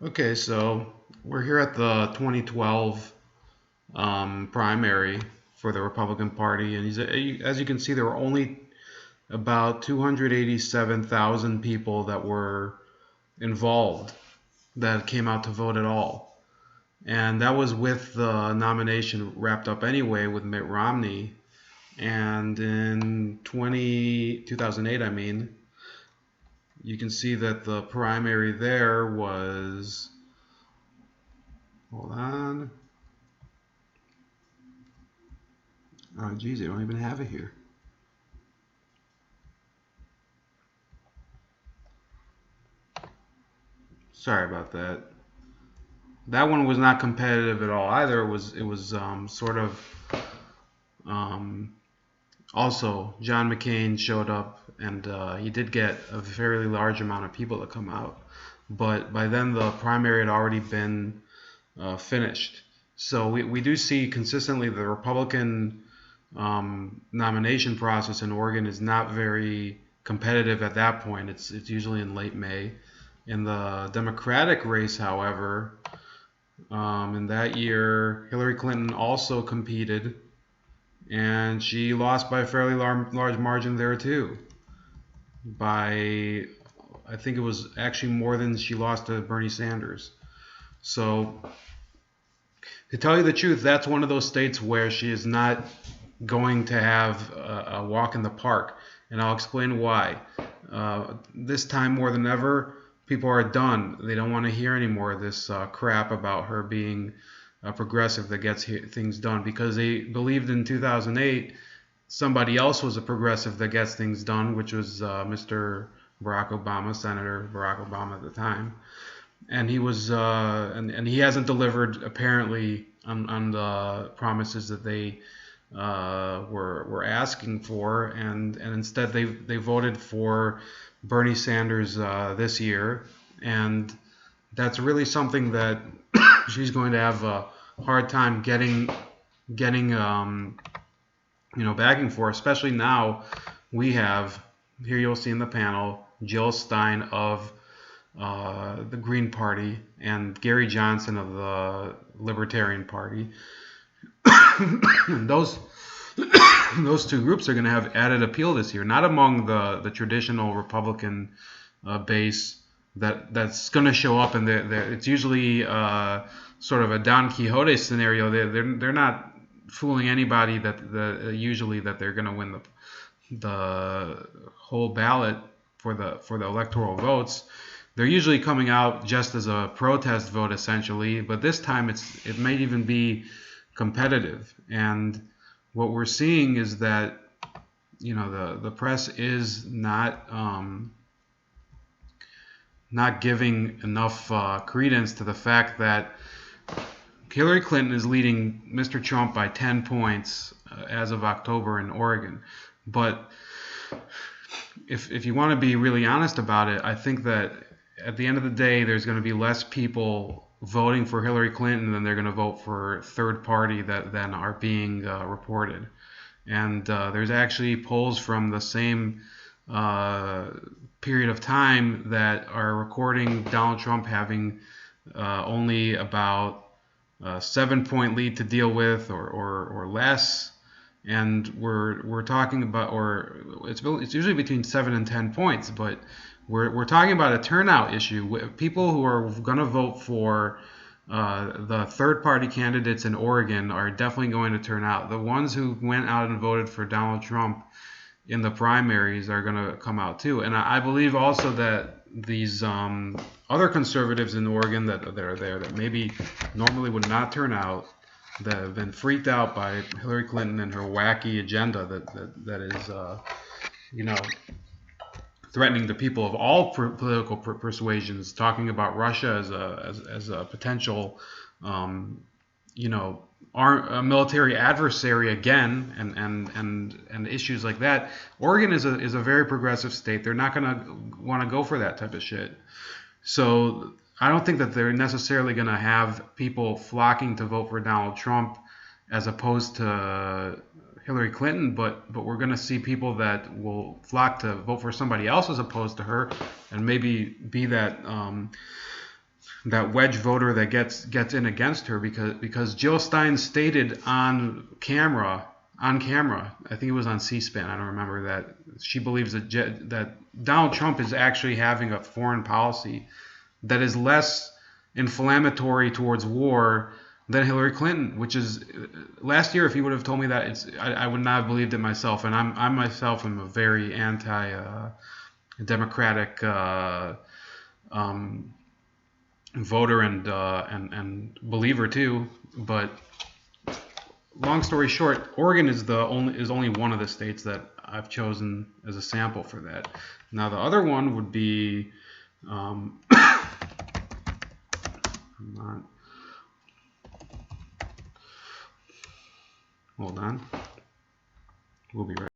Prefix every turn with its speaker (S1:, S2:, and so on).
S1: Okay, so we're here at the 2012 primary for the Republican Party, and as you can see, there were only about 287,000 people that were involved that came out to vote at all. And that was with the nomination wrapped up anyway with Mitt Romney. And in 2008, I mean, you can see that the primary there was, hold on. Oh, geez, they don't even have it here. Sorry about that. That one was not competitive at all either. It was sort of um, also John McCain showed up and he did get a fairly large amount of people to come out, but by then the primary had already been finished. So we do see consistently the Republican nomination process in Oregon is not very competitive at that point. It's usually in late May. In the Democratic race, however, in that year, Hillary Clinton also competed, and she lost by a fairly large margin there too. By I think it was actually more than she lost to Bernie Sanders. So to tell you the truth, that's one of those states where she is not going to have a walk in the park, and I'll explain why. This time more than ever, people are done. They don't want to hear any more of this crap about her being a progressive that gets things done, because they believed in 2008 somebody else was a progressive that gets things done, which was Mr. Barack Obama, Senator Barack Obama at the time, and he was and he hasn't delivered apparently on the promises that they were asking for, and instead they voted for Bernie Sanders this year, and that's really something that she's going to have a hard time getting backing for, especially now we have here, you'll see in the panel, Jill Stein of the Green Party and Gary Johnson of the Libertarian Party. those those two groups are going to have added appeal this year, not among the traditional Republican base that's going to show up, and it's usually sort of a Don Quixote scenario. They're not fooling anybody that usually that they're going to win the whole ballot for the electoral votes. They're usually coming out just as a protest vote essentially, but this time it might even be competitive. And what we're seeing is that the press is not giving enough credence to the fact that Hillary Clinton is leading Mr. Trump by 10 points as of October in Oregon. But if you want to be really honest about it, I think that at the end of the day, there's going to be less people voting for Hillary Clinton than they're going to vote for third party that then are being reported. And there's actually polls from the same period of time that are recording Donald Trump having only about a 7-point lead to deal with, or less, and we're talking about, or it's usually between 7 and 10 points, but we're talking about a turnout issue. People who are going to vote for the third party candidates in Oregon are definitely going to turn out. The ones who went out and voted for Donald Trump in the primaries are going to come out too. And I believe also that these other conservatives in Oregon that are there that maybe normally would not turn out, that have been freaked out by Hillary Clinton and her wacky agenda that is threatening the people of all political persuasions, talking about Russia as a potential a military adversary again, and issues like that. Oregon is a very progressive state. They're not going to want to go for that type of shit. So I don't think that they're necessarily going to have people flocking to vote for Donald Trump as opposed to Hillary Clinton, but we're going to see people that will flock to vote for somebody else as opposed to her, and maybe be that that wedge voter that gets in against her, because Jill Stein stated on camera, I think it was on C-SPAN, I don't remember, that she believes that Donald Trump is actually having a foreign policy that is less inflammatory towards war than Hillary Clinton, which is, last year if he would have told me that, I would not have believed it myself. And I myself am a very anti-democratic voter and believer too. But long story short, Oregon is only one of the states that I've chosen as a sample for that. Now the other one would be hold on. We'll be right